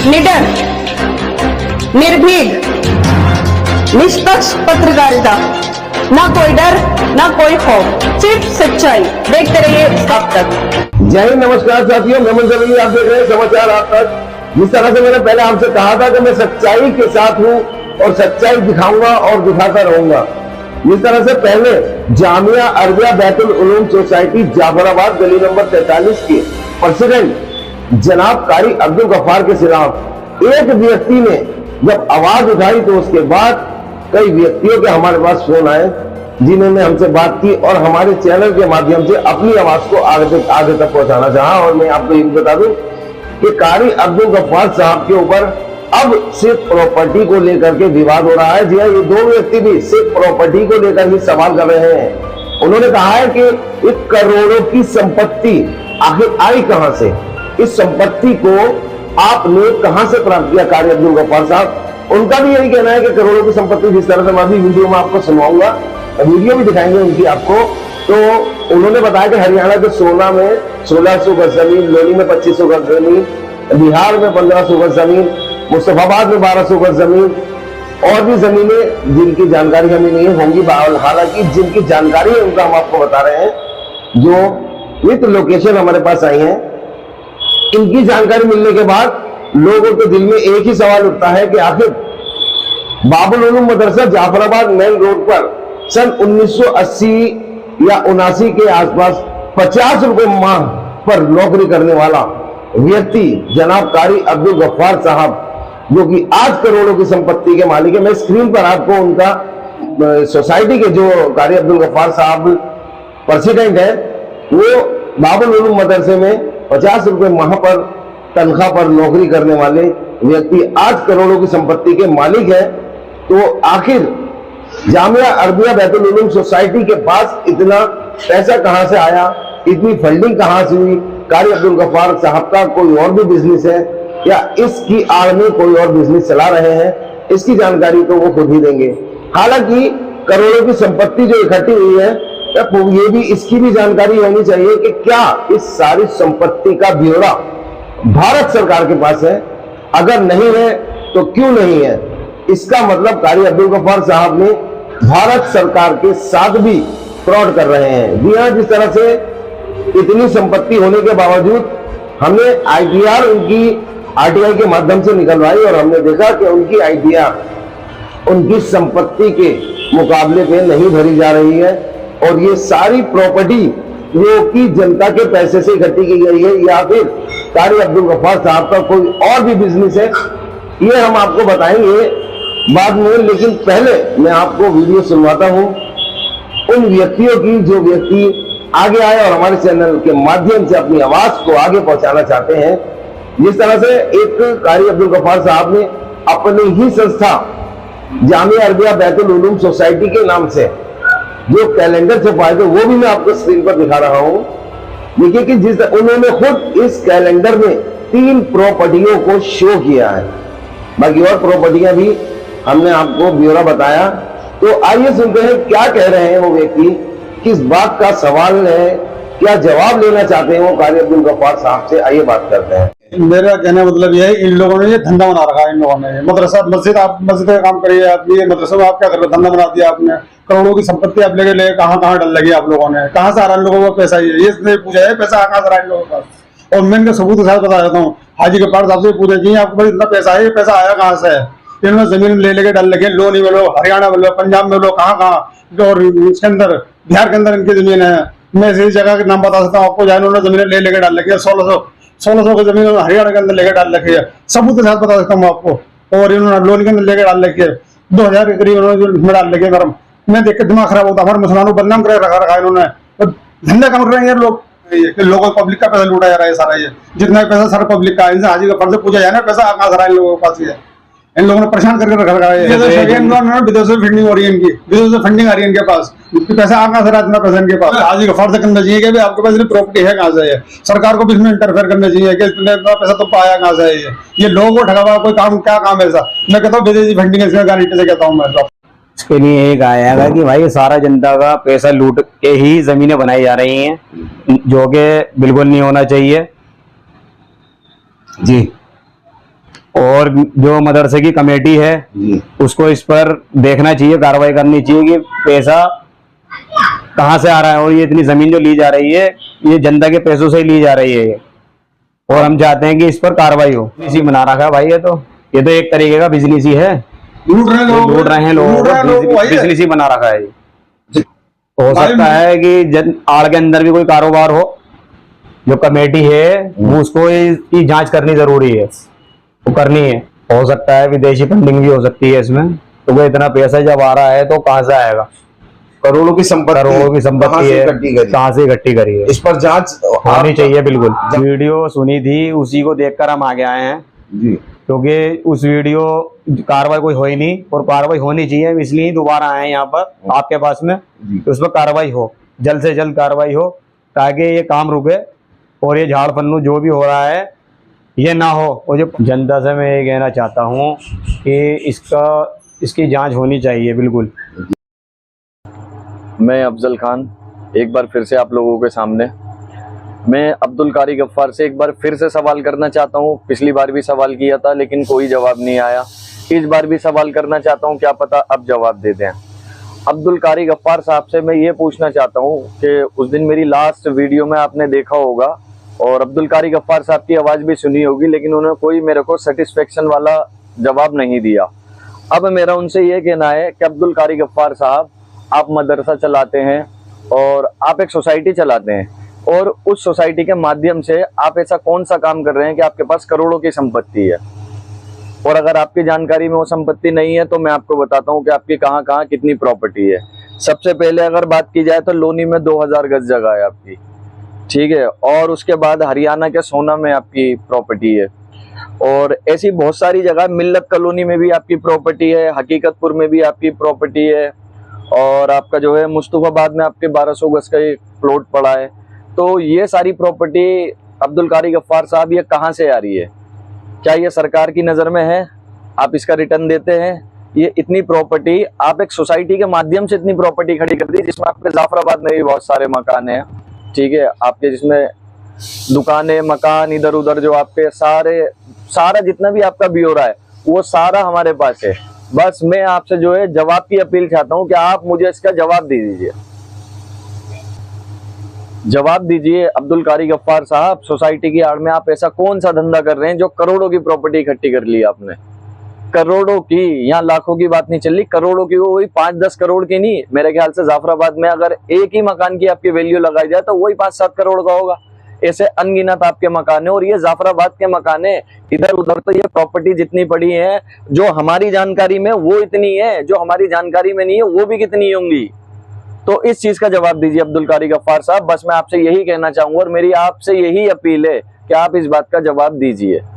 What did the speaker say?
निडर, निर्भीक, निष्पक्ष पत्रकारिता, ना कोई डर ना कोई खौफ, सिर्फ सच्चाई। देखते रहिए अब तक। जय हिंद, नमस्कार साथियों, मैं मंजर आप देख रहे हैं समाचार आप तक। जिस तरह से मैंने पहले आपसे कहा था कि मैं सच्चाई के साथ हूं और सच्चाई दिखाऊंगा और दिखाता रहूंगा, जिस तरह से पहले जामिया अरबिया बैतुल उलूम सोसाइटी जाफराबाद गली नंबर 43 के प्रेसिडेंट जनाब कारी अब्दुल गफ्फार के खिलाफ एक व्यक्ति ने जब आवाज उठाई तो उसके बाद कई व्यक्तियों के हमारे पास फोन आए जिन्होंने हमसे बात की और हमारे चैनल के माध्यम से अपनी आवाज को आगे तक पहुंचाना चाहा। और मैं आपको ये बता दूं कि कारी अब्दुल गफ्फार साहब के ऊपर अब सिर्फ प्रॉपर्टी को लेकर के विवाद हो रहा है। जी हाँ, ये दो व्यक्ति भी सिर्फ प्रॉपर्टी को लेकर ही सवाल कर रहे हैं। उन्होंने कहा है कि एक करोड़ों की संपत्ति आखिर आई कहां से, इस संपत्ति को आपने कहां से प्राप्त किया कारी अब्दुल गफ्फार साहब। उनका भी यही कहना है कि करोड़ों की संपत्ति, जिस तरह से मैं अभी वीडियो में आपको सुनवाऊंगा, वीडियो भी दिखाएंगे उनकी आपको। तो उन्होंने बताया कि हरियाणा के सोना में 1600 गज जमीन, लोनी में 2500 गज जमीन, बिहार में 1500 गज जमीन, मुस्तफाबाद में 1200 गज जमीन और भी जमीनें जिनकी जानकारी हमें नहीं होंगी। हालांकि जिनकी जानकारी है उनका हम आपको बता रहे हैं, जो विथ लोकेशन हमारे पास आई है। इनकी जानकारी मिलने के बाद लोगों के दिल में एक ही सवाल उठता है कि आखिर बाबुल उलूम मदरसा जाफराबाद मेन रोड पर सन 1980 या 79 के आसपास 50 रुपए माह पर नौकरी करने वाला व्यक्ति जनाब कारी अब्दुल गफ्फार साहब, जो कि आज करोड़ों की संपत्ति के मालिक है। मैं स्क्रीन पर आपको उनका सोसाइटी के जो कारी अब्दुल गफ्फार साहब प्रेसिडेंट है, वो बाबुल उलूम मदरसे में 50 रुपए माह पर तनख्वाह पर नौकरी करने वाले व्यक्ति आज करोड़ों की संपत्ति के मालिक है। तो आखिर जामिया अरबिया बैतुल उलूम सोसाइटी के पास इतना पैसा कहां से आया, इतनी फंडिंग कहां से हुई? कारी अब्दुल गफ्फार साहब का कोई और भी बिजनेस है या इसकी आड़ में कोई और बिजनेस चला रहे हैं? इसकी जानकारी तो वो खुद ही देंगे। हालांकि करोड़ों की संपत्ति जो इकट्ठी हुई है, ये भी इसकी भी जानकारी होनी चाहिए कि क्या इस सारी संपत्ति का ब्यौरा भारत सरकार के पास है? अगर नहीं है तो क्यों नहीं है? इसका मतलब कारी अब्दुल गफ्फार साहब ने भारत सरकार के साथ भी फ्रॉड कर रहे हैं। जी हाँ, जिस तरह से इतनी संपत्ति होने के बावजूद हमने आईटीआर उनकी आरटीआई के माध्यम से निकलवाई और हमने देखा कि उनकी आईटीआर उनकी संपत्ति के मुकाबले में नहीं भरी जा रही है और ये सारी प्रॉपर्टी जो कि जनता के पैसे से इकट्ठी की गई है या फिर कारी अब्दुल गफ्फार साहब का कोई और भी बिजनेस है, ये हम आपको बताएंगे बाद में। लेकिन पहले मैं आपको वीडियो सुनवाता हूं उन व्यक्तियों की जो व्यक्ति आगे आए और हमारे चैनल के माध्यम से अपनी आवाज को आगे पहुंचाना चाहते हैं। जिस तरह से एक कारी अब्दुल गफ्फार साहब ने अपनी ही संस्था जामिया अरबिया बैतुल उलूम सोसाइटी के नाम से जो कैलेंडर छपाए थे, वो भी मैं आपको स्क्रीन पर दिखा रहा हूं। देखिए कि जिस उन्होंने खुद इस कैलेंडर में 3 प्रॉपर्टियों को शो किया है, बाकी और प्रॉपर्टियां भी हमने आपको ब्यौरा बताया। तो आइए सुनते हैं क्या कह रहे हैं वो व्यक्ति, किस बात का सवाल है, क्या जवाब लेना चाहते हैं वो कारी अब्दुल गफ्फार साहब से। आइए बात करते हैं। मेरा कहने का मतलब यह है, इन लोगों ने ये धंधा बना रखा है। इन लोगों ने मदरसा मस्जिद, आप मस्जिद का काम करिए, आप ये मदरसा में आप क्या कर रहे, धंधा बना दिया आपने। करोड़ों की संपत्ति आप लेके ले कहाँ डल लगी आप लोगों ने, कहाँ से आ रहा इन लोगों को पैसा? ये पूछा है पैसा कहाँ से आ रहा इन लोगों के पास। और मैं इनके सबूत के साथ बता देता हूँ, हाजी गफ्फार साहब से पूछे जी आपको भाई इतना पैसा है, ये पैसा आया कहाँ से है? इन्होंने जमीन ले लेके डल लगे, लोनी में लो, हरियाणा में लो, पंजाब में लो, कहाँ और इसके अंदर बिहार के अंदर इनकी जमीन है। मैं इसी जगह के नाम बता सकता हूँ आपको, जहाँ इन्होंने जमीन ले लेके डाल लगी है। 1600 की जमीन हरियाणा के अंदर लेके डाल रखी है, सबूत के साथ बता सकता हूँ आपको। और इन्होंने लोन के अंदर लेके डाल रखी है, 2000 के करीब इन्होंने डाल रखी है। मैं देख के दिमाग खराब होता, हमारे मुसलमानों को बदनाम कर रखा इन्होंने। धंधा कम कर रहे हैं लोग, लोगों पब्लिक का पैसा लूटा जा रहा है सारा। ये जितना पैसा सारा पब्लिक का, इनसे हाजी गफ्फार से पूछा जाए ना पैसा कहाँ से इन लोगों के पास। इन लोगों ने परेशान करके रखा है। विदेशों से फंडिंग हो रही है, इनकी विदेशों से फंडिंग आ रही है इनके पास। पैसा कहाँ से रहा इतना पैसा इनके पास? हाजी गफ्फार से करना चाहिए कि आपके पास इतनी प्रॉपर्टी है कहाँ से? सरकार को भी इसमें इंटरफेयर करना चाहिए कि इतना पैसा तो पाया कहाँ से? ये लोगों को ठगा हुआ कोई काम, क्या काम है ऐसा? मैं कहता हूँ विदेशी फंडिंग है, गारंटी से कहता हूँ मैं। इसके लिए एक आया कि भाई सारा जनता का पैसा लूट के ही जमीनें बनाई जा रही हैं, जो कि बिल्कुल नहीं होना चाहिए जी। और जो मदरसे की कमेटी है जी उसको इस पर देखना चाहिए, कार्रवाई करनी चाहिए कि पैसा कहाँ से आ रहा है। और ये इतनी जमीन जो ली जा रही है ये जनता के पैसों से ही ली जा रही है ये। और हम चाहते हैं कि इस पर कार्रवाई हो। इसी बना रखा है भाई, ये तो एक तरीके का बिजनेस ही है, लूट रहे हैं लोग, लूट रहे हैं लोगों को, बिजनेस ही बना रखा है ये। हो सकता है कि आड़ के अंदर भी कोई कारोबार हो, जो कमेटी है वो उसको इसकी जांच करनी जरूरी है, वो करनी है। हो सकता है विदेशी फंडिंग भी हो सकती है इसमें, तो वो इतना पैसा जब आ रहा है तो कहाँ से आएगा? करोड़ों की संपत्ति कहाँ से है, इकट्ठी करी? कहाँ से इकट्ठी करी है? इस पर जांच होनी चाहिए बिल्कुल। वीडियो सुनी थी उसी को देखकर हम आगे आए हैं, जी क्योंकि उस वीडियो कार्रवाई कोई हो ही नहीं, और कार्रवाई होनी चाहिए, इसलिए ही दोबारा आए हैं यहाँ पर आपके पास में, तो उस पर कार्रवाई हो, जल्द से जल्द कार्रवाई हो, ताकि ये काम रुके और ये झाड़ पन्नू जो भी हो रहा है ये ना हो। और जो जनता से मैं ये कहना चाहता हूँ कि इसकी जांच होनी चाहिए बिल्कुल। मैं अफजल खान एक बार फिर से आप लोगों के सामने, मैं अब्दुल कारी गफ्फार से एक बार फिर से सवाल करना चाहता हूँ। पिछली बार भी सवाल किया था लेकिन कोई जवाब नहीं आया, इस बार भी सवाल करना चाहता हूँ, क्या पता अब जवाब दे दें। अब्दुल कारी गफ्फार साहब से मैं ये पूछना चाहता हूँ कि उस दिन मेरी लास्ट वीडियो में आपने देखा होगा और अब्दुल कारी गफ्फार साहब की आवाज़ भी सुनी होगी, लेकिन उन्होंने कोई मेरे को सेटिस्फेक्शन वाला जवाब नहीं दिया। अब मेरा उनसे ये कहना है कि अब्दुल कारी गफ्फार साहब, आप मदरसा चलाते हैं और आप एक सोसाइटी चलाते हैं, और उस सोसाइटी के माध्यम से आप ऐसा कौन सा काम कर रहे हैं कि आपके पास करोड़ों की संपत्ति है? और अगर आपकी जानकारी में वो संपत्ति नहीं है तो मैं आपको बताता हूँ कि आपकी कहाँ कहाँ कितनी प्रॉपर्टी है। सबसे पहले अगर बात की जाए तो लोनी में 2000 गज जगह है आपकी, ठीक है, और उसके बाद हरियाणा के सोना में आपकी प्रॉपर्टी है, और ऐसी बहुत सारी जगह, मिल्लत कॉलोनी में भी आपकी प्रॉपर्टी है, हकीकतपुर में भी आपकी प्रॉपर्टी है, और आपका जो है मुस्तफाबाद में आपके 1200 गज का एक प्लॉट पड़ा है। तो ये सारी प्रॉपर्टी अब्दुल कारी गफ्फार साहब ये कहाँ से आ रही है? क्या ये सरकार की नज़र में है? आप इसका रिटर्न देते हैं? ये इतनी प्रॉपर्टी आप एक सोसाइटी के माध्यम से इतनी प्रॉपर्टी खड़ी कर दी, जिसमें आपके जाफराबाद में भी बहुत सारे मकान हैं, ठीक है, आपके जिसमें दुकानें, मकान, इधर उधर जो आपके सारा जितना भी आपका ब्यौरा है वो सारा हमारे पास है। बस मैं आपसे जो है जवाब की अपील चाहता हूँ कि आप मुझे इसका जवाब दे दीजिए, जवाब दीजिए। अब्दुल कारी गफ्फार साहब, सोसाइटी की आड़ में आप ऐसा कौन सा धंधा कर रहे हैं जो करोड़ों की प्रॉपर्टी इकट्ठी कर ली आपने? करोड़ों की, यहाँ लाखों की बात नहीं चल रही, करोड़ों की, वही 5-10 करोड़ की नहीं। मेरे ख्याल से जाफराबाद में अगर एक ही मकान की आपकी वैल्यू लगाई जाए तो वही 5-7 करोड़ का होगा। ऐसे अनगिनत आपके मकान है, और ये जाफराबाद के मकान है। इधर उधर तो ये प्रॉपर्टी जितनी पड़ी है जो हमारी जानकारी में वो इतनी है, जो हमारी जानकारी में नहीं है वो भी कितनी होंगी। तो इस चीज का जवाब दीजिए अब्दुल कारी गफ्फार साहब। बस मैं आपसे यही कहना चाहूंगा और मेरी आपसे यही अपील है कि आप इस बात का जवाब दीजिए।